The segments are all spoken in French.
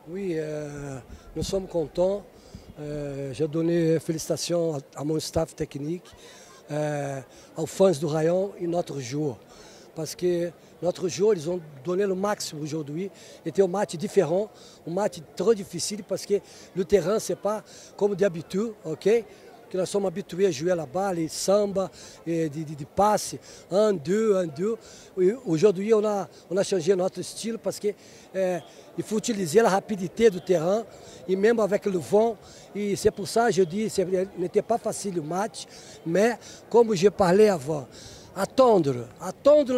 Oui, nous sommes contents. J'ai donné félicitations à mon staff technique, aux fans du Rayon et notre joueur. Parce que notre joueur, ils ont donné le maximum aujourd'hui. C'était un match différent, un match très difficile parce que le terrain, ce n'est pas comme d'habitude, ok? Que nós somos habitués a jouer là-bas, les samba, de passe, 1-2, 1-2. Aujourd'hui, on a changé notre style parce que il faut utiliser la rapidité du terrain, et même avec le vent. Et c'est pour ça que je dis, ce n'était pas facile le match, mais comme je parlais avant, attendre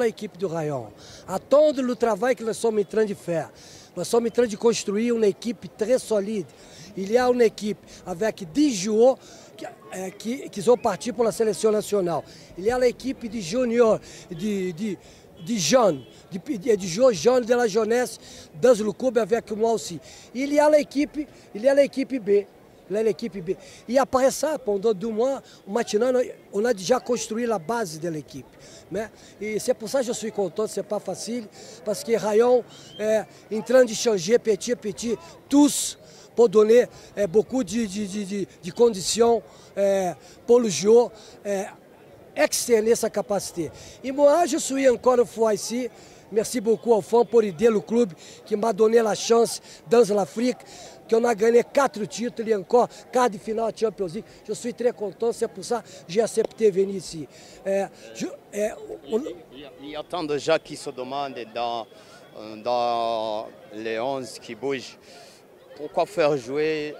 l'équipe du Rayon, attendre le travail que nós sommes en train de faire. Nós sommes en train de construire une équipe très solide. Il y a une équipe avec 10 joueurs qui sont partis pour la sélection nationale. Il y a l'équipe de juniors, de jeunes, de joueurs jeunes de la jeunesse dans le club avec moi aussi. Il y a l'équipe B. L'équipe B. Et après ça, pendant 2 mois, maintenant, on a déjà construit la base de l'équipe. Et c'est pour ça que je suis content, ce n'est pas facile, parce que Rayon est en train de changer petit à petit, tous, pour donner beaucoup de conditions pour le joueur externer sa capacité. Et moi, je suis encore une fois ici. Merci beaucoup au fond pour aider le club qui m'a donné la chance dans l'Afrique, qu'on a gagné 4 títulos et encore 4 de finale Champions League. Je suis très content, c'est pour ça que j'ai accepté de venir ici. Il y a tant de gens qui se demandent dans les 11 qui bougent, pourquoi faire jouer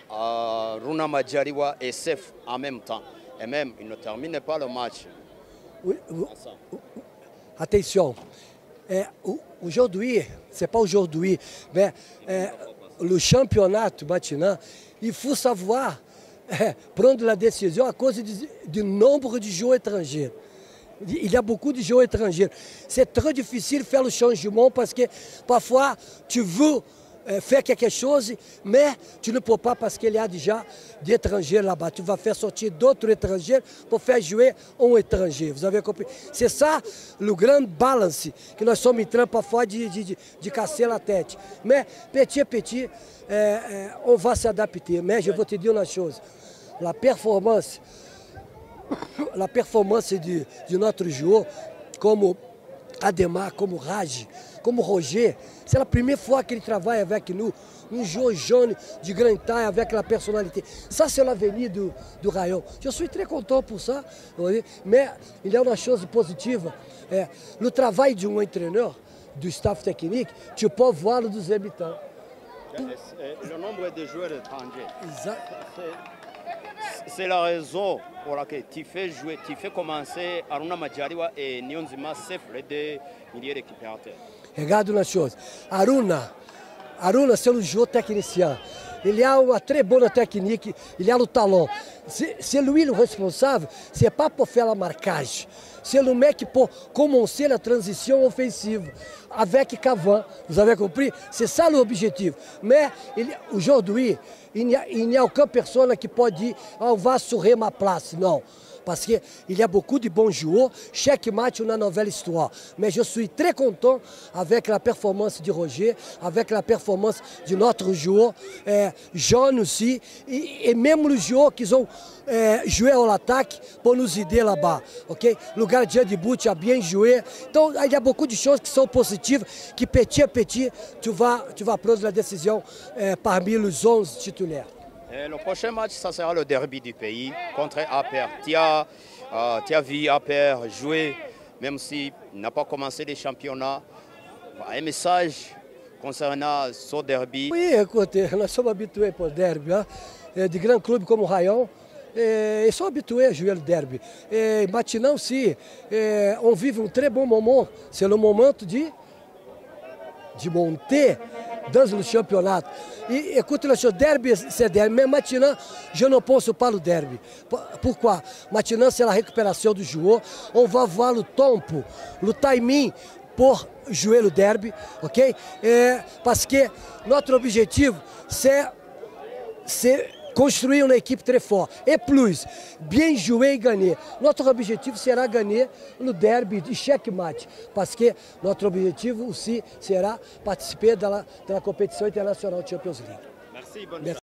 Runa Majaliwa et Sef en même temps? Et même, ils ne terminent pas le match. Oui, attention, aujourd'hui, ce n'est pas aujourd'hui, mais le championnat maintenant, il faut savoir prendre la décision à cause du nombre de joueurs étrangers. Il y a beaucoup de joueurs étrangers. C'est très difficile de faire le changement parce que parfois tu veux faire quelque chose, mais tu ne peux pas parce qu'il y a déjà des étrangers là-bas. Tu vas faire sortir d'autres étrangers pour faire jouer un étranger. Vous avez compris? C'est ça le grand balance que nous sommes en train parfois de casser la tête. Mais petit à petit, on va s'adapter. Mais je vais te dire une chose. La performance de notre joueur, comme Ademar, comme Raj, comme Roger, c'est la première fois qu'il travaille avec nous. Un joueur jeune, de grande taille, avec la personnalité. Ça, c'est l'avenir du Rayon. Je suis très content pour ça. Mais il y a une chose positive. Le travail d'un entraîneur, du staff technique, tu peux voir le deuxième temps. Le nombre de joueurs étrangers. Exact. C'est la raison pour laquelle tu fais commencer Aruna Majaliwa et Nionzima Sef, les 2 milieux récupérateurs. Regarde une chose. Aruna, c'est un joueur technicien. Il a une très bonne technique, il a le talent. C'est lui le responsable, ce n'est pas pour faire la marquage. C'est le mec pour commencer la transition offensive avec Cavani. Vous avez compris? C'est ça l'objectif. Mais aujourd'hui, il n'y a aucune personne qui peut dire on va assurer ma place. Non. Parce qu'il y a beaucoup de bons joueurs. Chaque match, on a une nouvelle histoire. Mais je suis très content avec la performance de Roger, avec la performance de notre joueur, jeune aussi, et même les joueurs qui ont joué à l'attaque pour nous aider là-bas. Okay? Le gardien de but a bien joué. Donc, il y a beaucoup de choses qui sont positives, qui petit à petit, tu vas prendre la décision parmi les 11 titulaires. Le prochain match, ça sera le derby du pays contre APR. Tu as vu APR jouer, même s'il n'a pas commencé les championnats. Un message concernant ce derby? Oui, écoutez, nous sommes habitués pour le derby. Hein? De grands clubs comme o Rayon, ils sont habitués à jouer le derby. Et maintenant aussi, on vit un très bon moment. C'est le moment de monter dans le championnat. E écoute, le derby, c'est derby. Mais maintenant, je ne pense pas le derby. Pourquoi? Maintenant, c'est la récupération du joueur. On va voir le tempo, le timing pour jouer le derby. Ok? Parce que notre objectif, c'est construire une équipe très forte. Et plus, bien jouer et gagner. Notre objectif sera gagner le derby de chaque match. Parce que notre objectif aussi sera participer de la compétition internationale Champions League. Merci, bonne Merci.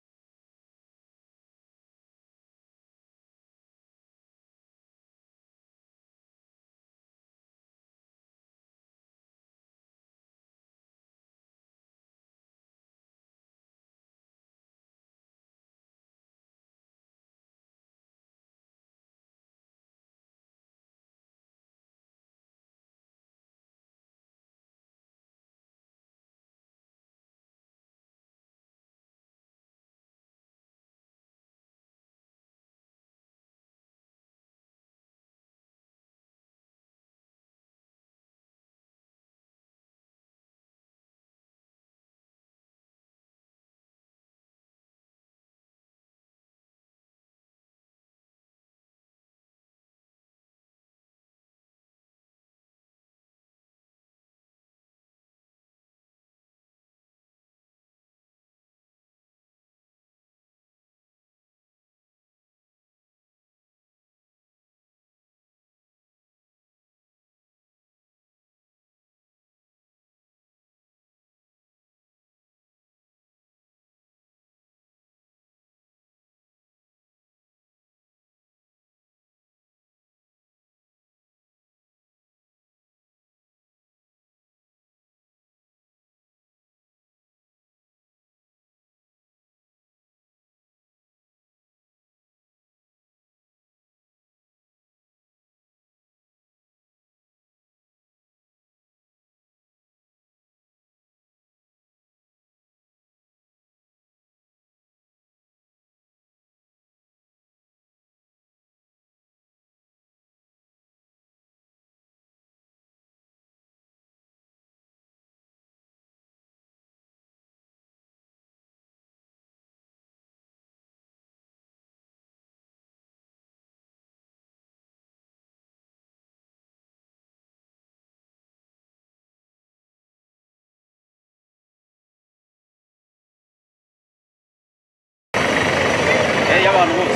y'abantu bose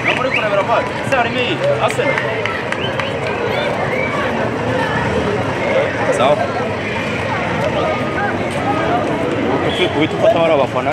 no muri kurebera amazi ese harimo iyi Arsenal sawa uhita ufata abafana